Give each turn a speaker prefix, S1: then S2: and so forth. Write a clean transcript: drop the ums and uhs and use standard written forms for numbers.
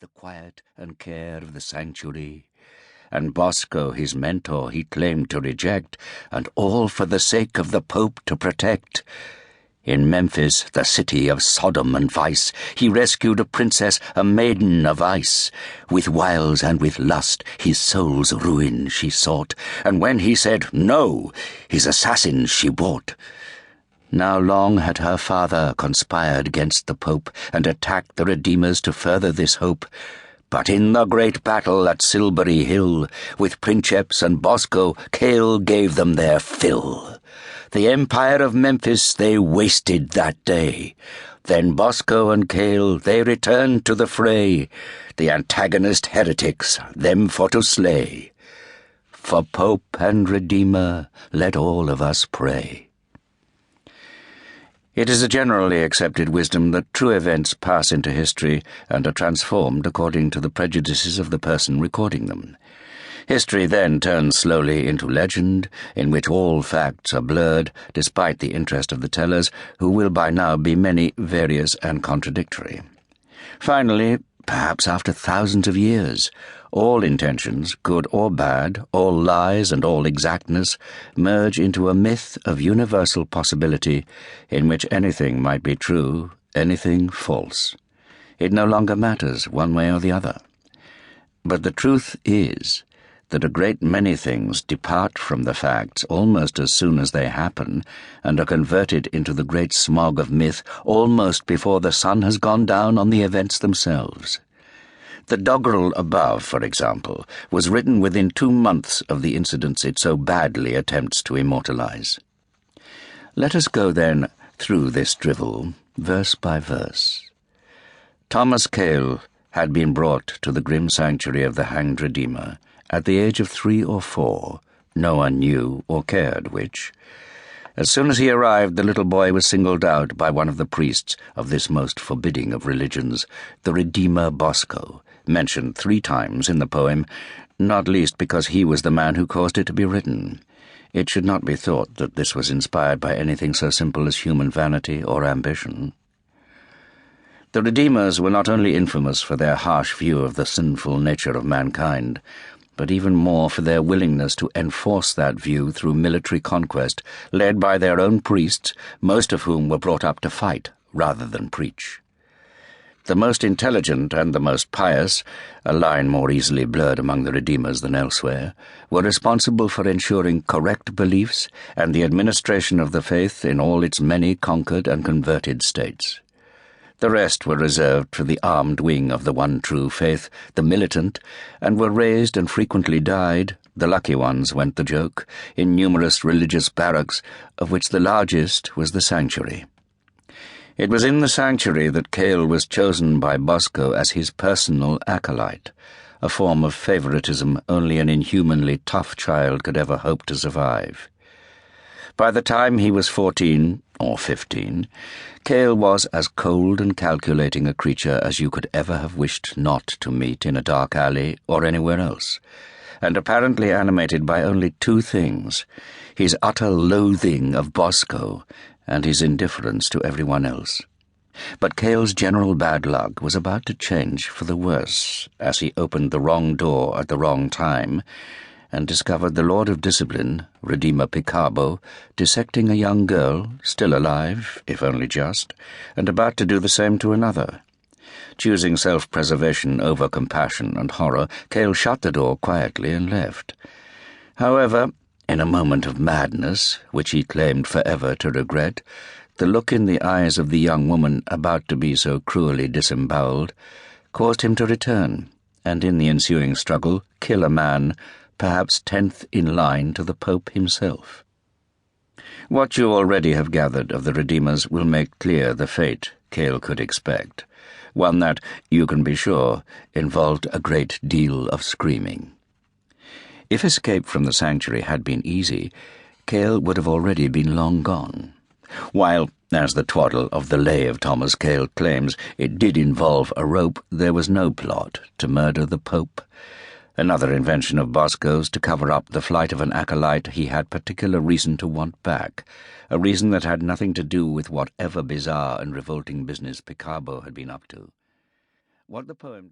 S1: the quiet and care of the sanctuary. And Bosco, his mentor, he claimed to reject, and all for the sake of the Pope to protect. In Memphis, the city of Sodom and vice, he rescued a princess, a maiden of ice. With wiles and with lust his soul's ruin she sought, and when he said no, his assassins she bought. Now long had her father conspired against the Pope, and attacked the Redeemers to further this hope. But in the great battle at Silbury Hill, with Princeps and Bosco, Cale gave them their fill. The empire of Memphis they wasted that day. Then Bosco and Cale, they returned to the fray, the antagonist heretics, them for to slay. For Pope and Redeemer, let all of us pray. It is a generally accepted wisdom that true events pass into history and are transformed according to the prejudices of the person recording them. History then turns slowly into legend, in which all facts are blurred, despite the interest of the tellers, who will by now be many, various, and contradictory. Finally, perhaps after thousands of years, all intentions, good or bad, all lies and all exactness, merge into a myth of universal possibility in which anything might be true, anything false. It no longer matters one way or the other. But the truth is that a great many things depart from the facts almost as soon as they happen and are converted into the great smog of myth almost before the sun has gone down on the events themselves. The doggerel above, for example, was written within 2 months of the incidents it so badly attempts to immortalize. Let us go then through this drivel, verse by verse. Thomas Cale had been brought to the grim sanctuary of the hanged Redeemer at the age of 3 or 4, no one knew or cared which. As soon as he arrived, the little boy was singled out by one of the priests of this most forbidding of religions, the Redeemer Bosco, mentioned 3 times in the poem, not least because he was the man who caused it to be written. It should not be thought that this was inspired by anything so simple as human vanity or ambition. The Redeemers were not only infamous for their harsh view of the sinful nature of mankind, but even more for their willingness to enforce that view through military conquest, led by their own priests, most of whom were brought up to fight rather than preach. The most intelligent and the most pious, a line more easily blurred among the Redeemers than elsewhere, were responsible for ensuring correct beliefs and the administration of the faith in all its many conquered and converted states. The rest were reserved for the armed wing of the one true faith, the militant, and were raised and frequently died, the lucky ones went the joke, in numerous religious barracks, of which the largest was the sanctuary. It was in the sanctuary that Cale was chosen by Bosco as his personal acolyte, a form of favoritism only an inhumanly tough child could ever hope to survive. By the time he was 14, or 15, Cale was as cold and calculating a creature as you could ever have wished not to meet in a dark alley or anywhere else, and apparently animated by only 2 things, his utter loathing of Bosco and his indifference to everyone else. But Cale's general bad luck was about to change for the worse as he opened the wrong door at the wrong time and discovered the Lord of Discipline, Redeemer Picabo, dissecting a young girl, still alive, if only just, and about to do the same to another. Choosing self-preservation over compassion and horror, Cale shut the door quietly and left. However, in a moment of madness, which he claimed forever to regret, the look in the eyes of the young woman about to be so cruelly disemboweled caused him to return, and in the ensuing struggle kill a man, perhaps 10th in line to the Pope himself. What you already have gathered of the Redeemers will make clear the fate Cale could expect, one that, you can be sure, involved a great deal of screaming. If escape from the sanctuary had been easy, Cale would have already been long gone. While, as the twaddle of the Lay of Thomas Cale claims, it did involve a rope, there was no plot to murder the Pope. Another invention of Bosco's to cover up the flight of an acolyte he had particular reason to want back, a reason that had nothing to do with whatever bizarre and revolting business Picabo had been up to. What the poem